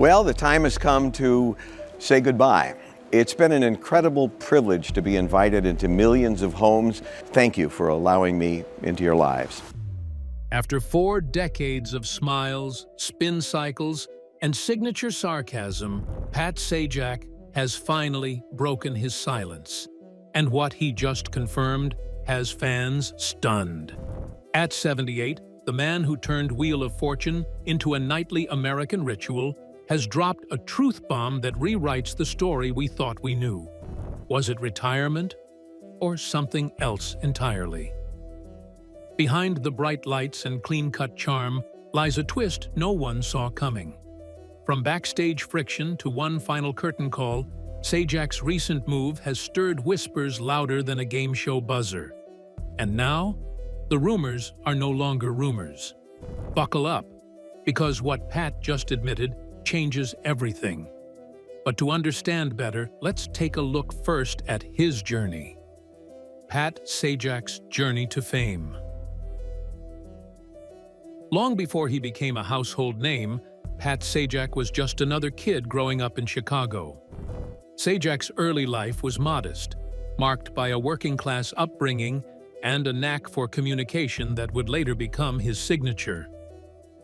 Well, the time has come to say goodbye. It's been an incredible privilege to be invited into millions of homes. Thank you for allowing me into your lives. After 4 decades of smiles, spin cycles, and signature sarcasm, Pat Sajak has finally broken his silence. And what he just confirmed has fans stunned. At 78, the man who turned Wheel of Fortune into a nightly American ritual has dropped a truth bomb that rewrites the story we thought we knew. Was it retirement or something else entirely? Behind the bright lights and clean-cut charm lies a twist no one saw coming. From backstage friction to one final curtain call, Sajak's recent move has stirred whispers louder than a game show buzzer. And now, the rumors are no longer rumors. Buckle up, because what Pat just admitted changes everything. But to understand better, let's take a look first at his journey. Pat Sajak's journey to fame. Long before he became a household name, Pat Sajak was just another kid growing up in Chicago. Sajak's early life was modest, marked by a working-class upbringing and a knack for communication that would later become his signature.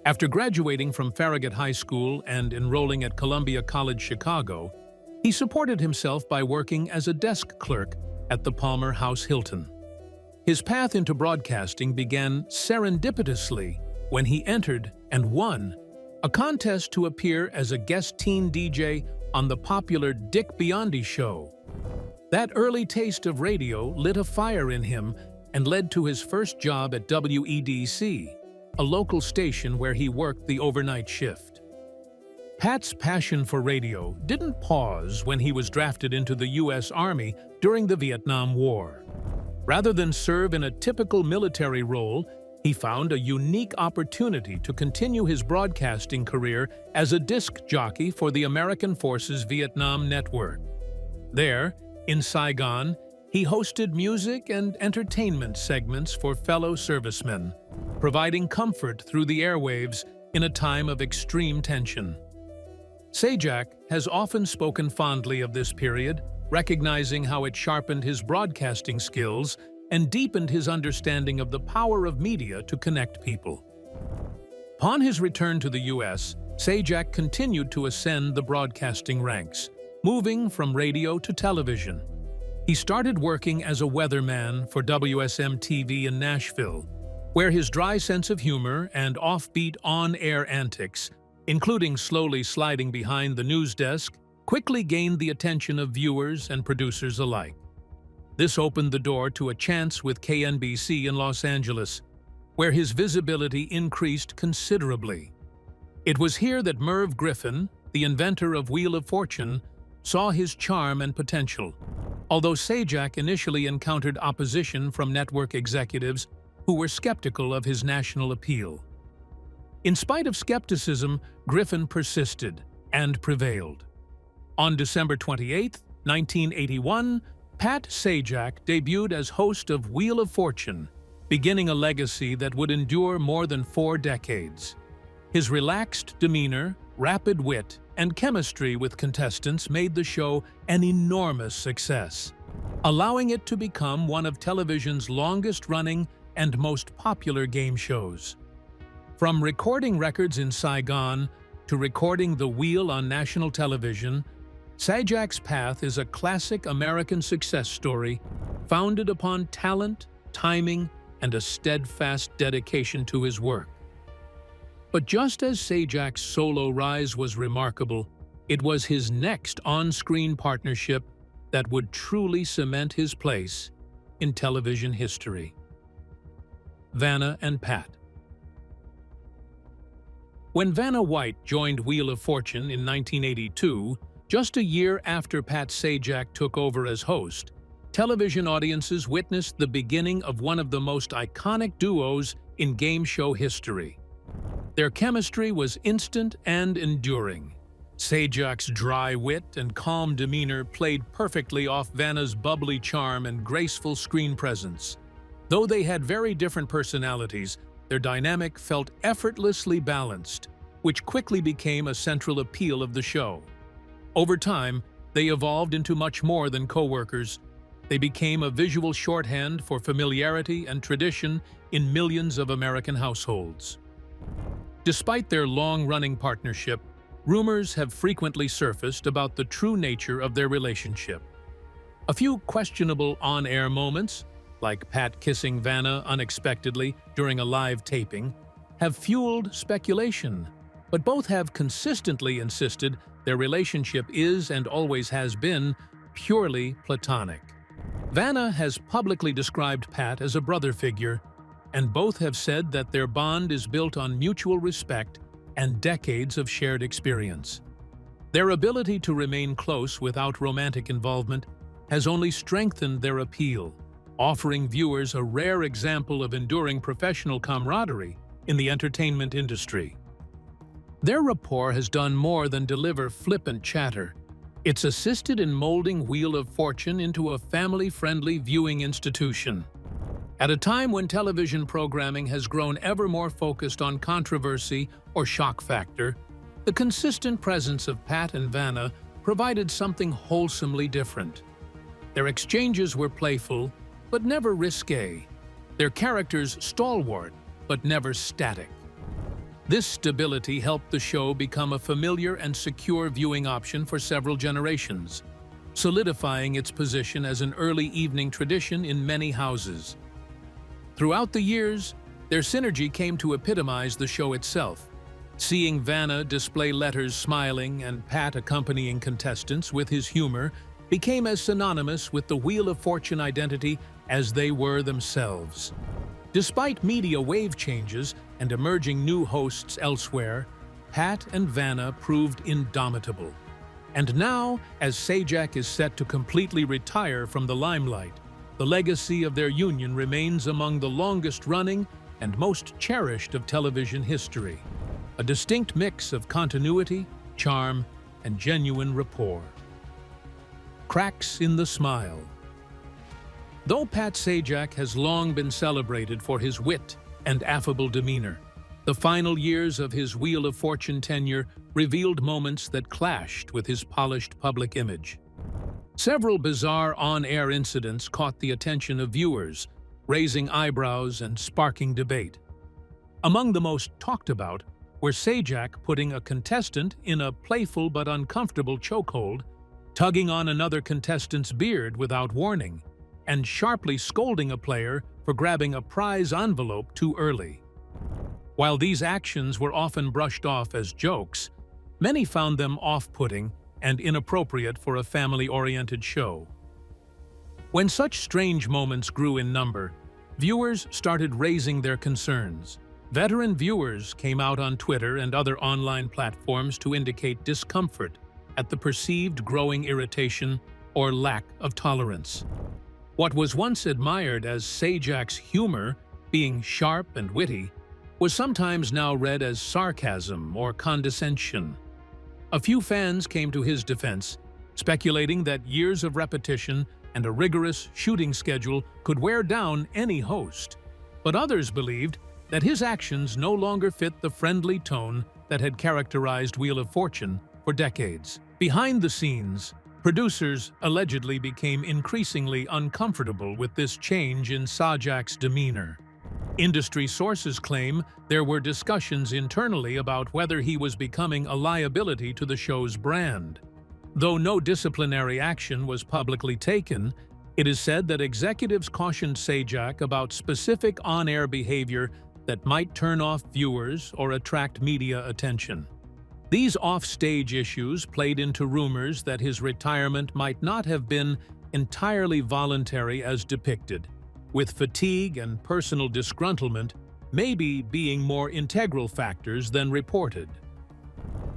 After graduating from Farragut High School and enrolling at Columbia College Chicago, he supported himself by working as a desk clerk at the Palmer House Hilton. His path into broadcasting began serendipitously when he entered and won a contest to appear as a guest teen DJ on the popular Dick Biondi show. That early taste of radio lit a fire in him and led to his first job at WEDC, a local station where he worked the overnight shift. Pat's passion for radio didn't pause when he was drafted into the U.S. Army during the Vietnam War. Rather than serve in a typical military role, he found a unique opportunity to continue his broadcasting career as a disc jockey for the American Forces Vietnam Network. There, in Saigon, he hosted music and entertainment segments for fellow servicemen, providing comfort through the airwaves in a time of extreme tension. Sajak has often spoken fondly of this period, recognizing how it sharpened his broadcasting skills and deepened his understanding of the power of media to connect people. Upon his return to the U.S., Sajak continued to ascend the broadcasting ranks, moving from radio to television. He started working as a weatherman for WSM-TV in Nashville, where his dry sense of humor and offbeat on-air antics, including slowly sliding behind the news desk, quickly gained the attention of viewers and producers alike. This opened the door to a chance with KNBC in Los Angeles, where his visibility increased considerably. It was here that Merv Griffin, the inventor of Wheel of Fortune, saw his charm and potential, although Sajak initially encountered opposition from network executives who were skeptical of his national appeal. In spite of skepticism, Griffin persisted and prevailed. On December 28, 1981, Pat Sajak debuted as host of Wheel of Fortune, beginning a legacy that would endure more than 4 decades. His relaxed demeanor, rapid wit, and chemistry with contestants made the show an enormous success, allowing it to become one of television's longest-running and most popular game shows. From recording records in Saigon to recording the wheel on national television, Sajak's path is a classic American success story founded upon talent, timing, and a steadfast dedication to his work. But just as Sajak's solo rise was remarkable, it was his next on-screen partnership that would truly cement his place in television history. Vanna and Pat. When Vanna White joined Wheel of Fortune in 1982, just a year after Pat Sajak took over as host, television audiences witnessed the beginning of one of the most iconic duos in game show history. Their chemistry was instant and enduring. Sajak's dry wit and calm demeanor played perfectly off Vanna's bubbly charm and graceful screen presence. Though they had very different personalities, their dynamic felt effortlessly balanced, which quickly became a central appeal of the show. Over time, they evolved into much more than co-workers. They became a visual shorthand for familiarity and tradition in millions of American households. Despite their long-running partnership, rumors have frequently surfaced about the true nature of their relationship. A few questionable on-air moments, like Pat kissing Vanna unexpectedly during a live taping, have fueled speculation, but both have consistently insisted their relationship is and always has been purely platonic. Vanna has publicly described Pat as a brother figure, and both have said that their bond is built on mutual respect and decades of shared experience. Their ability to remain close without romantic involvement has only strengthened their appeal, offering viewers a rare example of enduring professional camaraderie in the entertainment industry. Their rapport has done more than deliver flippant chatter. It's assisted in molding Wheel of Fortune into a family-friendly viewing institution. At a time when television programming has grown ever more focused on controversy or shock factor, the consistent presence of Pat and Vanna provided something wholesomely different. Their exchanges were playful, but never risque. Their characters stalwart, but never static. This stability helped the show become a familiar and secure viewing option for several generations, solidifying its position as an early evening tradition in many houses. Throughout the years, their synergy came to epitomize the show itself. Seeing Vanna display letters smiling and Pat accompanying contestants with his humor became as synonymous with the Wheel of Fortune identity as they were themselves. Despite media wave changes and emerging new hosts elsewhere, Pat and Vanna proved indomitable. And now, as Sajak is set to completely retire from the limelight, the legacy of their union remains among the longest-running and most cherished of television history, a distinct mix of continuity, charm, and genuine rapport. Cracks in the smile. Though Pat Sajak has long been celebrated for his wit and affable demeanor, the final years of his Wheel of Fortune tenure revealed moments that clashed with his polished public image. Several bizarre on-air incidents caught the attention of viewers, raising eyebrows and sparking debate. Among the most talked about were Sajak putting a contestant in a playful but uncomfortable chokehold, tugging on another contestant's beard without warning, and sharply scolding a player for grabbing a prize envelope too early. While these actions were often brushed off as jokes, many found them off-putting and inappropriate for a family-oriented show. When such strange moments grew in number, viewers started raising their concerns. Veteran viewers came out on Twitter and other online platforms to indicate discomfort at the perceived growing irritation or lack of tolerance. What was once admired as Sajak's humor, being sharp and witty, was sometimes now read as sarcasm or condescension. A few fans came to his defense, speculating that years of repetition and a rigorous shooting schedule could wear down any host. But others believed that his actions no longer fit the friendly tone that had characterized Wheel of Fortune for decades. Behind the scenes, producers allegedly became increasingly uncomfortable with this change in Sajak's demeanor. Industry sources claim there were discussions internally about whether he was becoming a liability to the show's brand. Though no disciplinary action was publicly taken, it is said that executives cautioned Sajak about specific on-air behavior that might turn off viewers or attract media attention. These off-stage issues played into rumors that his retirement might not have been entirely voluntary as depicted, with fatigue and personal disgruntlement maybe being more integral factors than reported.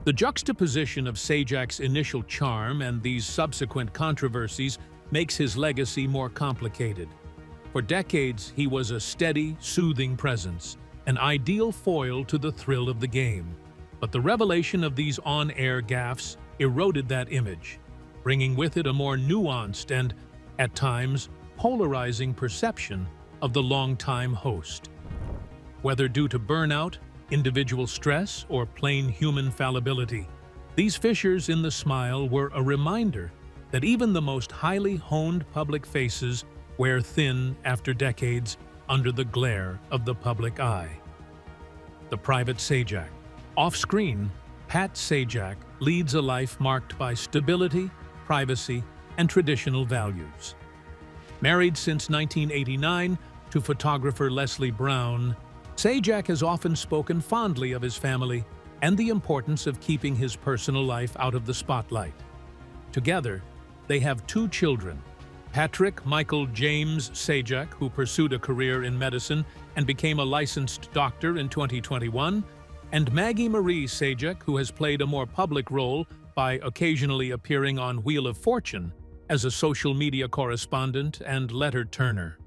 The juxtaposition of Sajak's initial charm and these subsequent controversies makes his legacy more complicated. For decades, he was a steady, soothing presence, an ideal foil to the thrill of the game. But the revelation of these on-air gaffes eroded that image, bringing with it a more nuanced and, at times, polarizing perception of the longtime host. Whether due to burnout, individual stress, or plain human fallibility. These fissures in the smile were a reminder that even the most highly honed public faces wear thin after decades under the glare of the public eye. The private Sajak. Off-screen, Pat Sajak leads a life marked by stability, privacy, and traditional values. Married since 1989 to photographer Leslie Brown, Sajak has often spoken fondly of his family and the importance of keeping his personal life out of the spotlight. Together, they have 2 children, Patrick Michael James Sajak, who pursued a career in medicine and became a licensed doctor in 2021, and Maggie Marie Sajak, who has played a more public role by occasionally appearing on Wheel of Fortune as a social media correspondent and letter turner.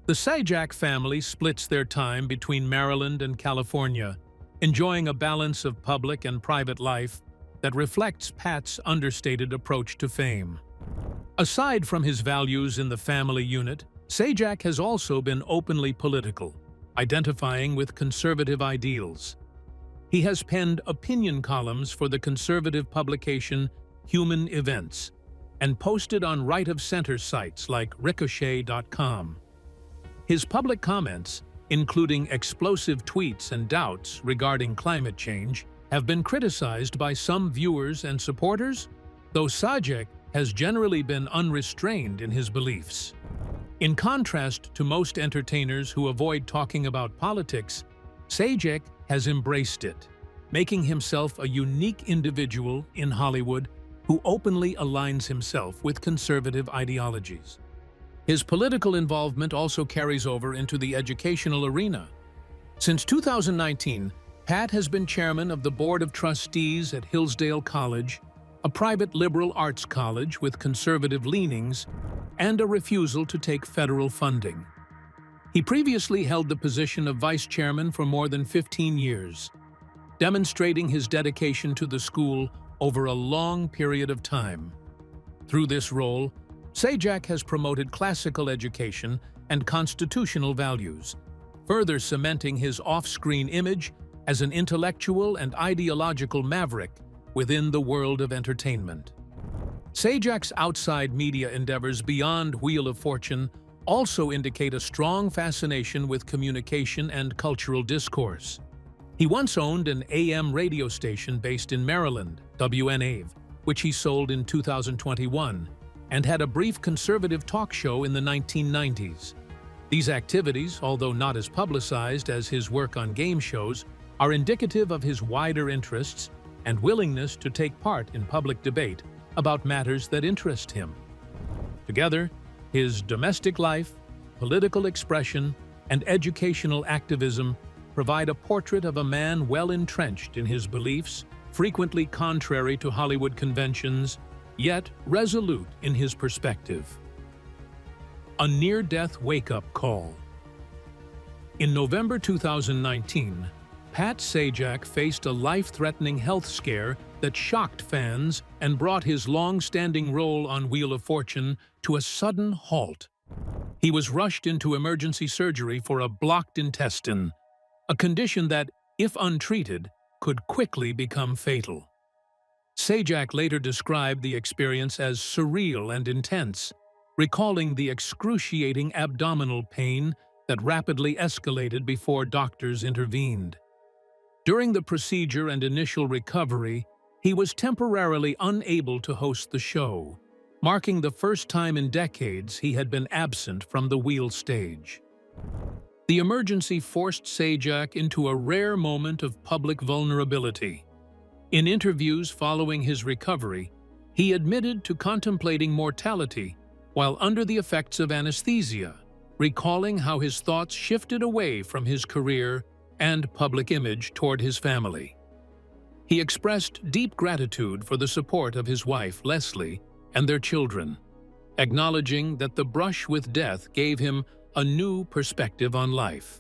The Sajak family splits their time between Maryland and California, enjoying a balance of public and private life that reflects Pat's understated approach to fame. Aside from his values in the family unit, Sajak has also been openly political, identifying with conservative ideals. He has penned opinion columns for the conservative publication Human Events and posted on right-of-center sites like Ricochet.com. His public comments, including explosive tweets and doubts regarding climate change, have been criticized by some viewers and supporters, though Sajak has generally been unrestrained in his beliefs. In contrast to most entertainers who avoid talking about politics, Sajak has embraced it, making himself a unique individual in Hollywood who openly aligns himself with conservative ideologies. His political involvement also carries over into the educational arena. Since 2019, Pat has been chairman of the Board of Trustees at Hillsdale College, a private liberal arts college with conservative leanings, and a refusal to take federal funding. He previously held the position of vice chairman for more than 15 years, demonstrating his dedication to the school over a long period of time. Through this role, Sajak has promoted classical education and constitutional values, further cementing his off-screen image as an intellectual and ideological maverick within the world of entertainment. Sajak's outside media endeavors beyond Wheel of Fortune also indicate a strong fascination with communication and cultural discourse. He once owned an AM radio station based in Maryland, WNAV, which he sold in 2021, and had a brief conservative talk show in the 1990s. These activities, although not as publicized as his work on game shows, are indicative of his wider interests and willingness to take part in public debate about matters that interest him. Together, his domestic life, political expression, and educational activism provide a portrait of a man well entrenched in his beliefs, frequently contrary to Hollywood conventions, yet resolute in his perspective. A near-death wake-up call. In November 2019, Pat Sajak faced a life-threatening health scare that shocked fans and brought his long-standing role on Wheel of Fortune to a sudden halt. He was rushed into emergency surgery for a blocked intestine, a condition that, if untreated, could quickly become fatal. Sajak later described the experience as surreal and intense, recalling the excruciating abdominal pain that rapidly escalated before doctors intervened. During the procedure and initial recovery, he was temporarily unable to host the show, marking the first time in decades he had been absent from the wheel stage. The emergency forced Sajak into a rare moment of public vulnerability. In interviews following his recovery, he admitted to contemplating mortality while under the effects of anesthesia, recalling how his thoughts shifted away from his career and public image toward his family. He expressed deep gratitude for the support of his wife, Leslie, and their children, acknowledging that the brush with death gave him a new perspective on life.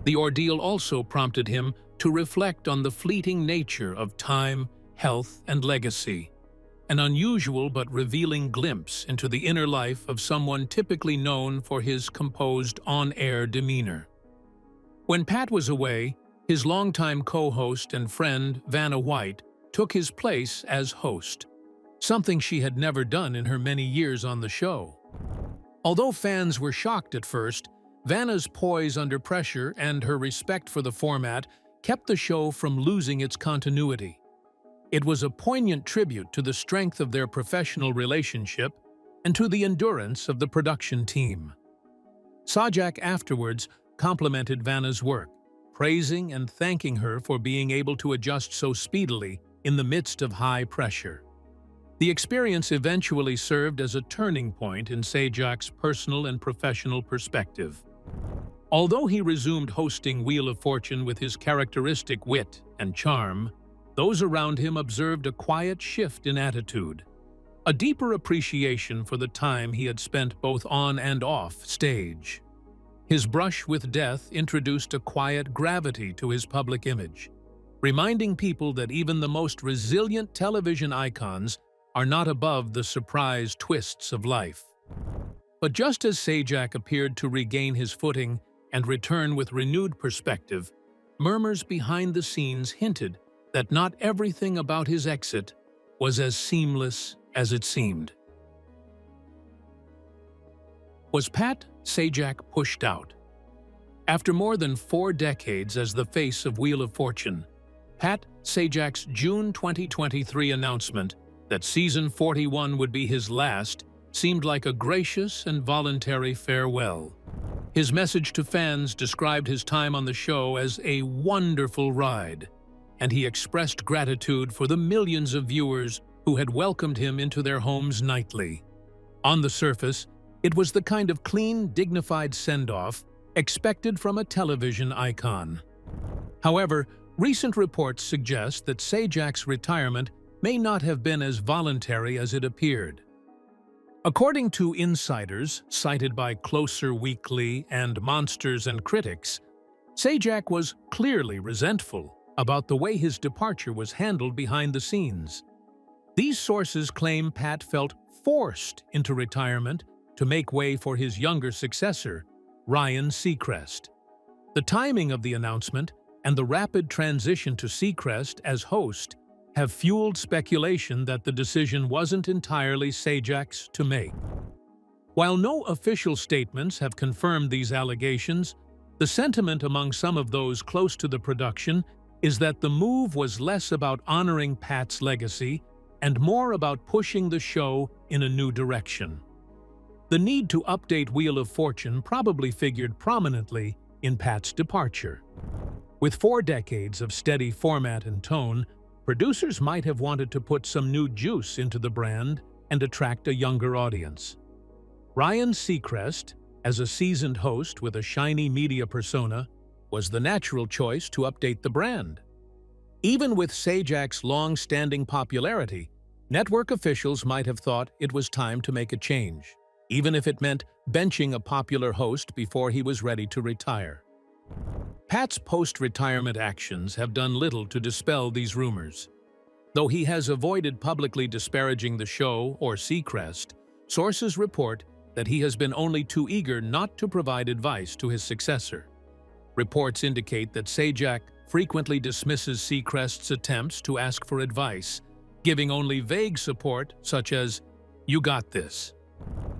The ordeal also prompted him to reflect on the fleeting nature of time, health, and legacy, an unusual but revealing glimpse into the inner life of someone typically known for his composed on-air demeanor. When Pat was away, His longtime co-host and friend, Vanna took his place as host, something she had never done in her many years on the show. Although fans were shocked at first, Vanna's poise under pressure and her respect for the format kept the show from losing its continuity. It was a poignant tribute to the strength of their professional relationship and to the endurance of the production team. Sajak afterwards complimented Vanna's work, praising and thanking her for being able to adjust so speedily in the midst of high pressure. The experience eventually served as a turning point in Sajak's personal and professional perspective. Although he resumed hosting Wheel of Fortune with his characteristic wit and charm, those around him observed a quiet shift in attitude, a deeper appreciation for the time he had spent both on and off stage. His brush with death introduced a quiet gravity to his public image, reminding people that even the most resilient television icons are not above the surprise twists of life. But just as Sajak appeared to regain his footing and return with renewed perspective, murmurs behind the scenes hinted that not everything about his exit was as seamless as it seemed. Was Pat Sajak pushed out? After more than 4 decades as the face of Wheel of Fortune, Pat Sajak's June 2023 announcement that season 41 would be his last seemed like a gracious and voluntary farewell. His message to fans described his time on the show as a wonderful ride, and he expressed gratitude for the millions of viewers who had welcomed him into their homes nightly. On the surface, it was the kind of clean, dignified send-off expected from a television icon. However, recent reports suggest that Sajak's retirement may not have been as voluntary as it appeared. According to insiders cited by Closer Weekly and Monsters and Critics, Sajak was clearly resentful about the way his departure was handled behind the scenes. These sources claim Pat felt forced into retirement to make way for his younger successor, Ryan Seacrest. The timing of the announcement and the rapid transition to Seacrest as host have fueled speculation that the decision wasn't entirely Sajak's to make. While no official statements have confirmed these allegations, the sentiment among some of those close to the production is that the move was less about honoring Pat's legacy and more about pushing the show in a new direction. The need to update Wheel of Fortune probably figured prominently in Pat's departure. With 4 decades of steady format and tone, producers might have wanted to put some new juice into the brand and attract a younger audience. Ryan Seacrest, as a seasoned host with a shiny media persona, was the natural choice to update the brand. Even with Sajak's long-standing popularity, network officials might have thought it was time to make a change, even if it meant benching a popular host before he was ready to retire. Pat's post-retirement actions have done little to dispel these rumors. Though he has avoided publicly disparaging the show or Seacrest, sources report that he has been only too eager not to provide advice to his successor. Reports indicate that Sajak frequently dismisses Seacrest's attempts to ask for advice, giving only vague support such as, "You got this."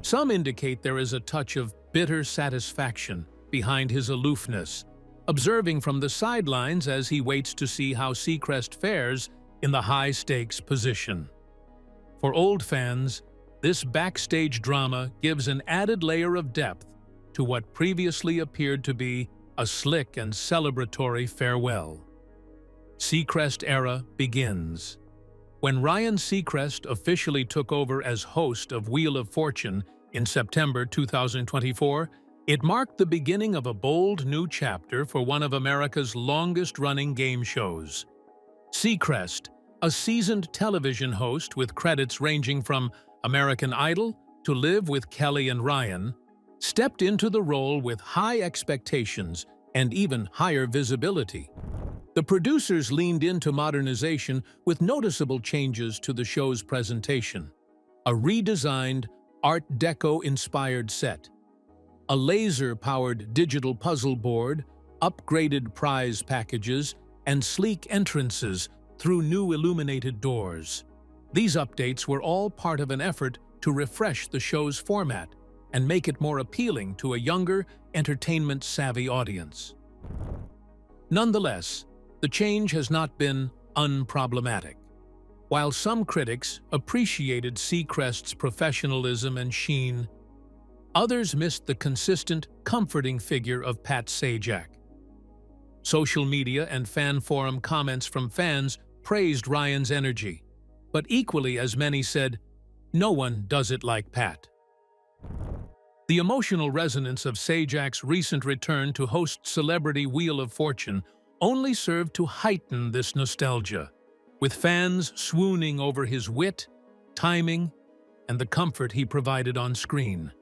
Some indicate there is a touch of bitter satisfaction behind his aloofness, observing from the sidelines as he waits to see how Seacrest fares in the high-stakes position. For old fans, this backstage drama gives an added layer of depth to what previously appeared to be a slick and celebratory farewell. Seacrest era begins. When Ryan Seacrest officially took over as host of Wheel of Fortune in September 2024, it marked the beginning of a bold new chapter for one of America's longest-running game shows. Seacrest, a seasoned television host with credits ranging from American Idol to Live with Kelly and Ryan, stepped into the role with high expectations and even higher visibility. The producers leaned into modernization with noticeable changes to the show's presentation. A redesigned, Art Deco-inspired set, a laser-powered digital puzzle board upgraded prize packages, and sleek entrances through new illuminated doors. These updates were all part of an effort to refresh the show's format and make it more appealing to a younger, entertainment-savvy audience. Nonetheless, the change has not been unproblematic. While some critics appreciated Serest's professionalism and sheen, others missed the consistent, comforting figure of Pat Sajak. Social media and fan forum comments from fans praised Ryan's energy, but equally as many said, "No one does it like Pat." The emotional resonance of Sajak's recent return to host Celebrity Wheel of Fortune only served to heighten this nostalgia, with fans swooning over his wit, timing, and the comfort he provided on screen.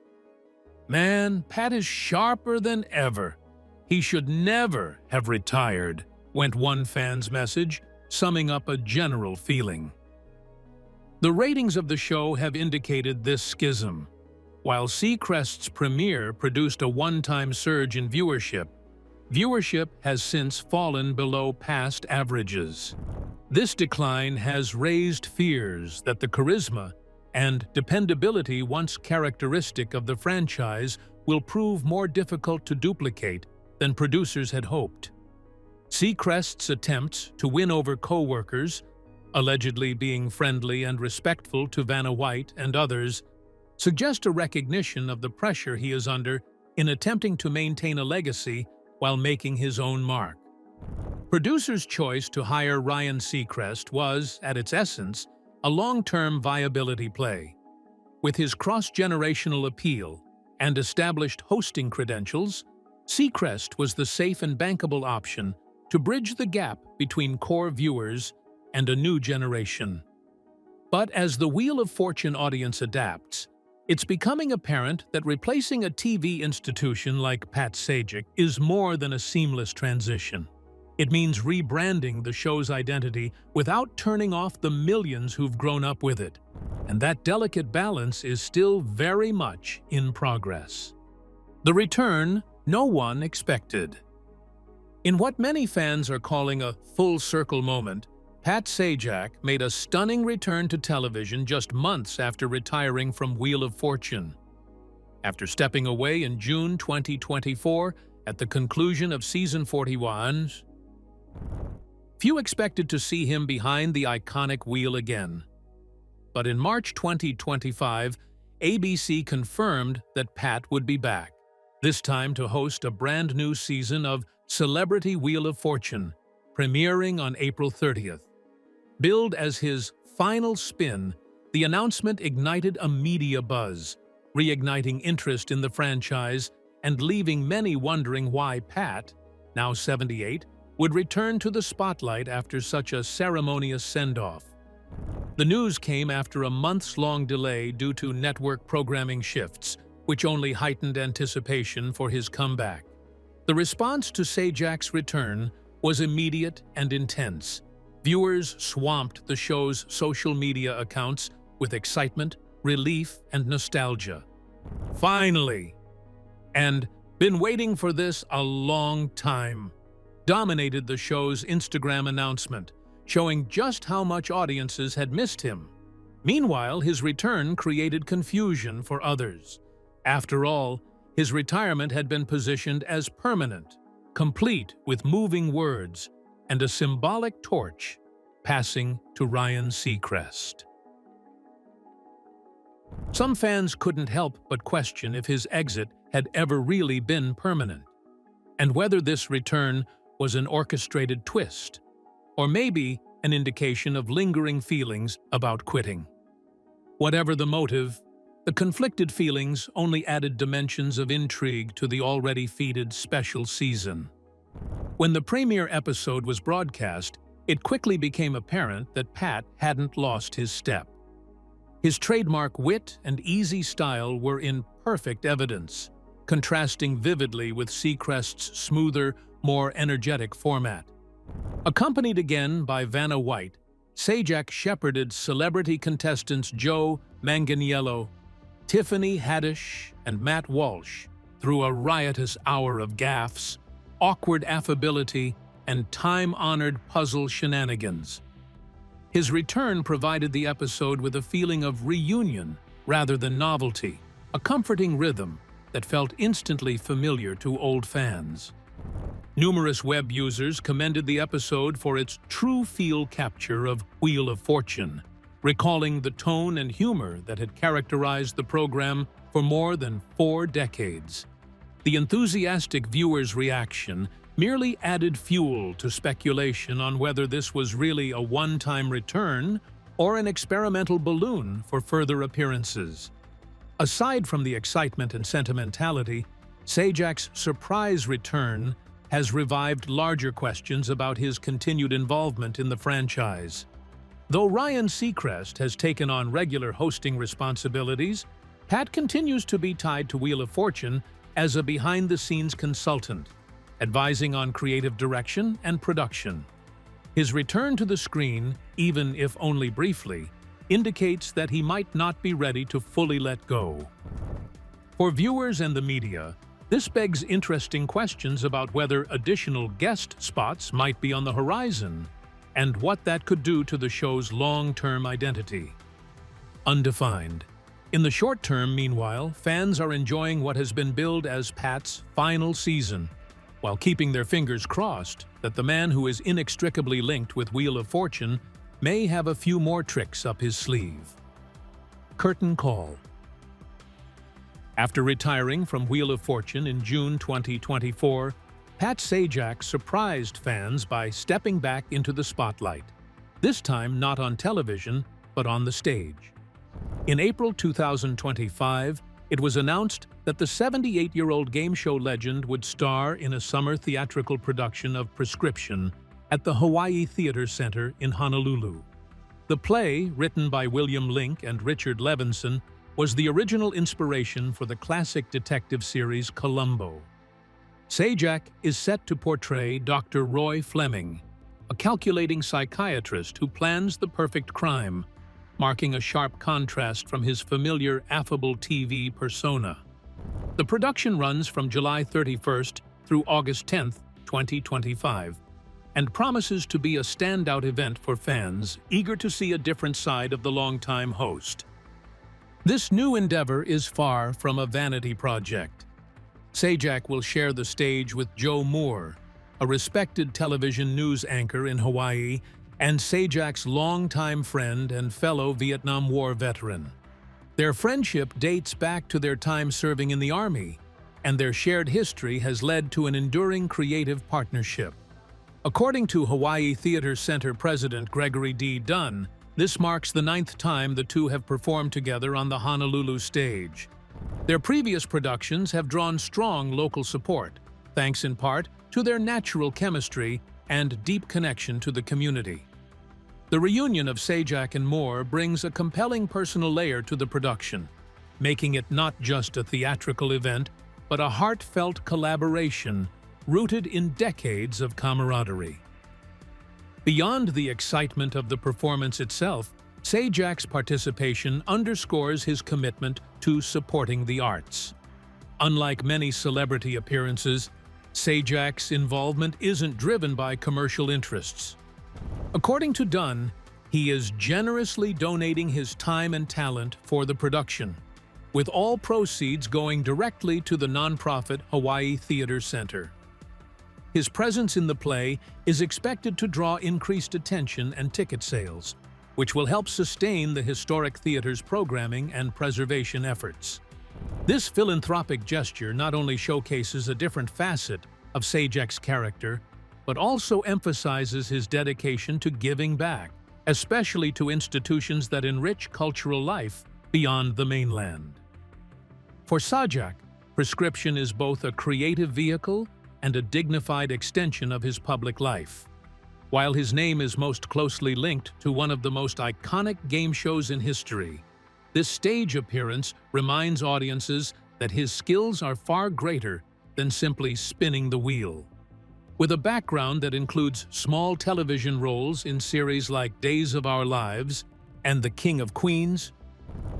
"Man, Pat is sharper than ever. He should never have retired," went one fan's message, summing up a general feeling. The ratings of the show have indicated this schism. While Serest's premiere produced a one-time surge in viewership has since fallen below past averages. This decline has raised fears that the charisma and dependability once characteristic of the franchise will prove more difficult to duplicate than producers had hoped. Serest's attempts to win over co-workers, allegedly being friendly and respectful to Vanna and others, suggest a recognition of the pressure he is under in attempting to maintain a legacy while making his own mark. Producers' choice to hire Ryan Serest was, at its essence, a long-term viability play. With his cross-generational appeal and established hosting credentials, Serest was the safe and bankable option to bridge the gap between core viewers and a new generation. But as the Wheel of Fortune audience adapts, it's becoming apparent that replacing a TV institution like Pat Sajak is more than a seamless transition. It means rebranding the show's identity without turning off the millions who've grown up with it. And that delicate balance is still very much in progress. The return no one expected. In what many fans are calling a full-circle moment, Pat Sajak made a stunning return to television just months after retiring from Wheel of Fortune. After stepping away in June 2024 at the conclusion of Season 41, few expected to see him behind the iconic wheel again. But in March 2025, ABC confirmed that Pat would be back, this time to host a brand new season of Celebrity Wheel of Fortune, premiering on April 30th. Billed as his final spin, the announcement ignited a media buzz, reigniting interest in the franchise and leaving many wondering why Pat, now 78, would return to the spotlight after such a ceremonious send-off. The news came after a months-long delay due to network programming shifts, which only heightened anticipation for his comeback. The response to Sajak's return was immediate and intense. Viewers swamped the show's social media accounts with excitement, relief, and nostalgia. "Finally!" and "Been waiting for this a long time," dominated the show's Instagram announcement, showing just how much audiences had missed him. Meanwhile, his return created confusion for others. After all, his retirement had been positioned as permanent, complete with moving words, and a symbolic torch passing to Ryan Serest. Some fans couldn't help but question if his exit had ever really been permanent, and whether this return was an orchestrated twist, or maybe an indication of lingering feelings about quitting. Whatever the motive, the conflicted feelings only added dimensions of intrigue to the already feted special season. When the premiere episode was broadcast, it quickly became apparent that Pat hadn't lost his step. His trademark wit and easy style were in perfect evidence, contrasting vividly with Serest's smoother, more energetic format. Accompanied again by Vanna, Sajak shepherded celebrity contestants Joe Manganiello, Tiffany Haddish, and Matt Walsh through a riotous hour of gaffes, awkward affability, and time-honored puzzle shenanigans. His return provided the episode with a feeling of reunion rather than novelty, a comforting rhythm that felt instantly familiar to old fans. Numerous web users commended the episode for its true feel capture of Wheel of Fortune, recalling the tone and humor that had characterized the program for more than 4 decades. The enthusiastic viewers' reaction merely added fuel to speculation on whether this was really a one-time return or an experimental balloon for further appearances. Aside from the excitement and sentimentality, Sajak's surprise return has revived larger questions about his continued involvement in the franchise. Though Ryan Seacrest has taken on regular hosting responsibilities, Pat continues to be tied to Wheel of Fortune as a behind-the-scenes consultant, advising on creative direction and production. His return to the screen, even if only briefly, indicates that he might not be ready to fully let go. For viewers and the media, this begs interesting questions about whether additional guest spots might be on the horizon and what that could do to the show's long-term identity. Undefined. In the short term, meanwhile, fans are enjoying what has been billed as Pat's final season, while keeping their fingers crossed that the man who is inextricably linked with Wheel of Fortune may have a few more tricks up his sleeve. Curtain call. After retiring from Wheel of Fortune in June 2024, Pat Sajak surprised fans by stepping back into the spotlight, this time not on television, but on the stage. In April 2025, it was announced that the 78-year-old game show legend would star in a summer theatrical production of Prescription at the Hawaii Theater Center in Honolulu. The play, written by William Link and Richard Levinson, was the original inspiration for the classic detective series Columbo. Sajak is set to portray Dr. Roy Fleming, a calculating psychiatrist who plans the perfect crime, marking a sharp contrast from his familiar, affable TV persona. The production runs from July 31st through August 10th, 2025, and promises to be a standout event for fans eager to see a different side of the longtime host. This new endeavor is far from a vanity project. Sajak will share the stage with Joe Moore, a respected television news anchor in Hawaii and Sajak's longtime friend and fellow Vietnam War veteran. Their friendship dates back to their time serving in the Army, and their shared history has led to an enduring creative partnership. According to Hawaii Theater Center President Gregory D. Dunn, this marks the 9th time the two have performed together on the Honolulu stage. Their previous productions have drawn strong local support, thanks in part to their natural chemistry and deep connection to the community. The reunion of Sajak and Moore brings a compelling personal layer to the production, making it not just a theatrical event, but a heartfelt collaboration rooted in decades of camaraderie. Beyond the excitement of the performance itself, Sajak's participation underscores his commitment to supporting the arts. Unlike many celebrity appearances, Sajak's involvement isn't driven by commercial interests. According to Dunn, he is generously donating his time and talent for the production, with all proceeds going directly to the nonprofit Hawaii Theater Center. His presence in the play is expected to draw increased attention and ticket sales, which will help sustain the historic theater's programming and preservation efforts. This philanthropic gesture not only showcases a different facet of Sajak's character, but also emphasizes his dedication to giving back, especially to institutions that enrich cultural life beyond the mainland. For Sajak, Prescription is both a creative vehicle and a dignified extension of his public life. While his name is most closely linked to one of the most iconic game shows in history, this stage appearance reminds audiences that his skills are far greater than simply spinning the wheel. With a background that includes small television roles in series like Days of Our Lives and The King of Queens,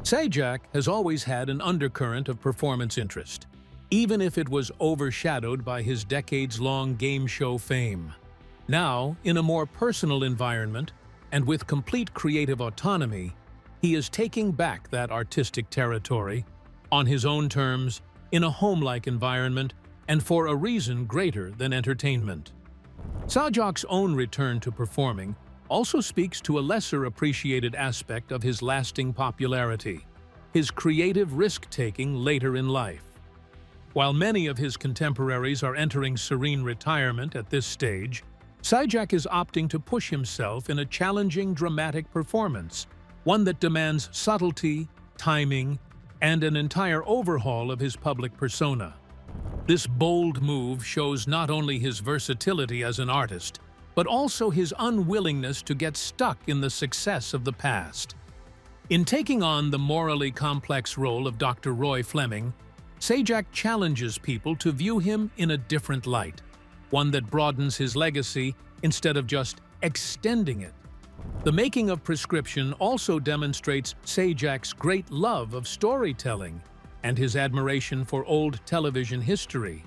Sajak has always had an undercurrent of performance interest. even if it was overshadowed by his decades-long game show fame. Now, in a more personal environment, and with complete creative autonomy, he is taking back that artistic territory, on his own terms, in a home-like environment, and for a reason greater than entertainment. Sajak's own return to performing also speaks to a lesser-appreciated aspect of his lasting popularity: his creative risk-taking later in life. While many of his contemporaries are entering serene retirement at this stage, Sajak is opting to push himself in a challenging, dramatic performance, one that demands subtlety, timing, and an entire overhaul of his public persona. This bold move shows not only his versatility as an artist, but also his unwillingness to get stuck in the success of the past. In taking on the morally complex role of Dr. Roy Fleming, Sajak challenges people to view him in a different light, one that broadens his legacy instead of just extending it. The Making of Prescription also demonstrates Sajak's great love of storytelling and his admiration for old television history.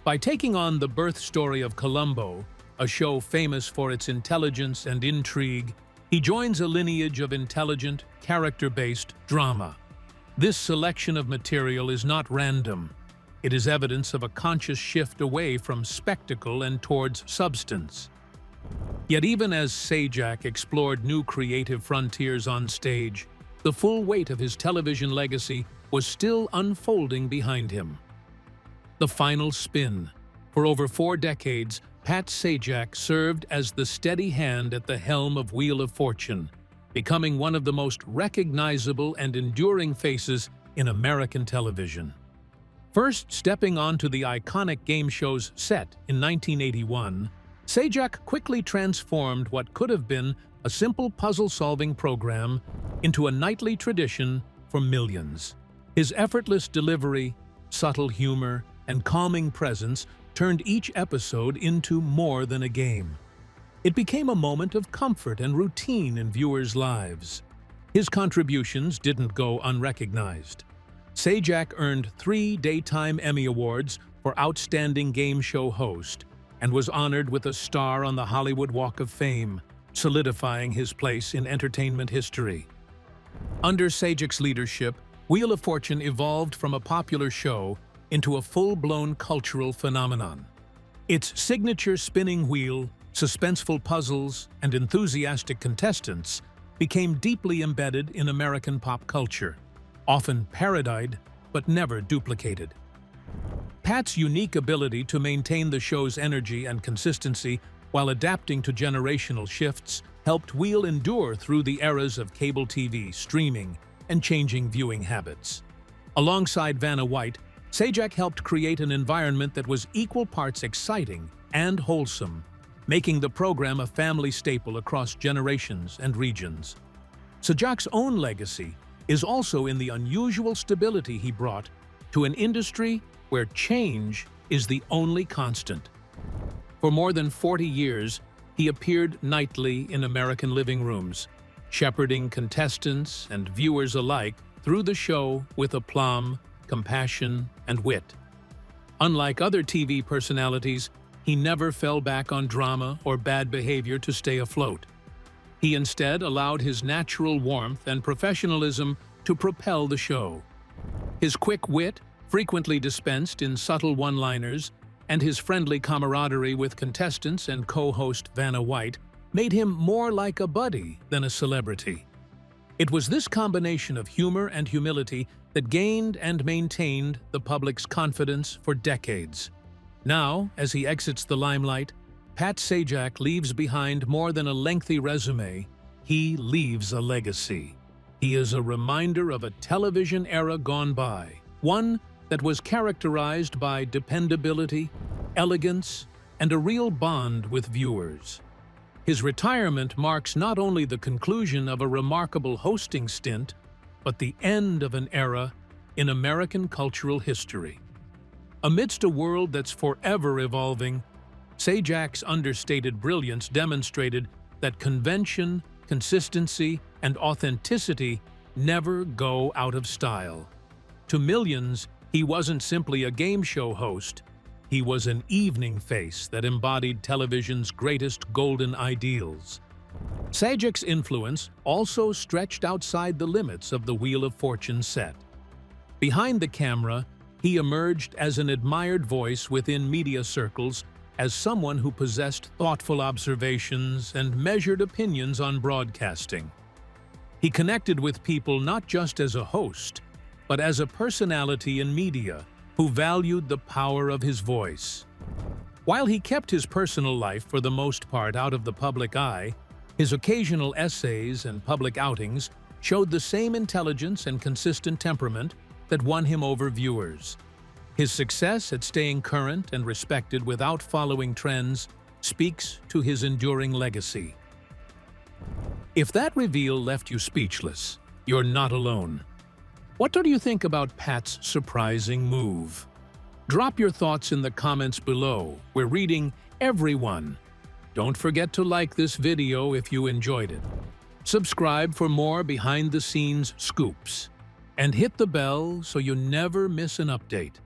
By taking on the birth story of Columbo, a show famous for its intelligence and intrigue, he joins a lineage of intelligent, character-based drama. This selection of material is not random. It is evidence of a conscious shift away from spectacle and towards substance. Yet even as Sajak explored new creative frontiers on stage, the full weight of his television legacy was still unfolding behind him. The final spin. For over 4 decades, Pat Sajak served as the steady hand at the helm of Wheel of Fortune, becoming one of the most recognizable and enduring faces in American television. First stepping onto the iconic game show's set in 1981, Sajak quickly transformed what could have been a simple puzzle-solving program into a nightly tradition for millions. His effortless delivery, subtle humor, and calming presence turned each episode into more than a game. It became a moment of comfort and routine in viewers' lives. His contributions didn't go unrecognized. Sajak earned 3 Daytime Emmy Awards for Outstanding Game Show Host and was honored with a star on the Hollywood Walk of Fame, solidifying his place in entertainment history. Under Sajak's leadership, Wheel of Fortune evolved from a popular show into a full-blown cultural phenomenon. Its signature spinning wheel, suspenseful puzzles, and enthusiastic contestants became deeply embedded in American pop culture, often parodied but never duplicated. Pat's unique ability to maintain the show's energy and consistency while adapting to generational shifts helped Wheel endure through the eras of cable TV, streaming, and changing viewing habits. Alongside Vanna, Sajak helped create an environment that was equal parts exciting and wholesome, making the program a family staple across generations and regions. Sajak's own legacy is also in the unusual stability he brought to an industry where change is the only constant. For more than 40 years, he appeared nightly in American living rooms, shepherding contestants and viewers alike through the show with aplomb, compassion, and wit. Unlike other TV personalities, he never fell back on drama or bad behavior to stay afloat. He instead allowed his natural warmth and professionalism to propel the show. His quick wit, frequently dispensed in subtle one-liners, and his friendly camaraderie with contestants and co-host Vanna made him more like a buddy than a celebrity. It was this combination of humor and humility that gained and maintained the public's confidence for decades. Now, as he exits the limelight, Pat Sajak leaves behind more than a lengthy resume. He leaves a legacy. He is a reminder of a television era gone by, one that was characterized by dependability, elegance, and a real bond with viewers. His retirement marks not only the conclusion of a remarkable hosting stint, but the end of an era in American cultural history. Amidst a world that's forever evolving, Sajak's understated brilliance demonstrated that convention, consistency, and authenticity never go out of style. To millions, He wasn't simply a game show host, he was an evening face that embodied television's greatest golden ideals. Sajak's influence also stretched outside the limits of the Wheel of Fortune set. Behind the camera, he emerged as an admired voice within media circles, as someone who possessed thoughtful observations and measured opinions on broadcasting. He connected with people not just as a host, but as a personality in media who valued the power of his voice. While he kept his personal life for the most part out of the public eye, his occasional essays and public outings showed the same intelligence and consistent temperament that won him over viewers. His success at staying current and respected without following trends speaks to his enduring legacy. If that reveal left you speechless, you're not alone. What do you think about Pat's surprising move? Drop your thoughts in the comments below. We're reading every one. Don't forget to like this video if you enjoyed it. Subscribe for more behind-the-scenes scoops. And hit the bell so you never miss an update.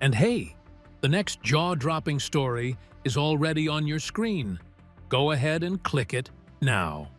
And hey, the next jaw-dropping story is already on your screen. Go ahead and click it now.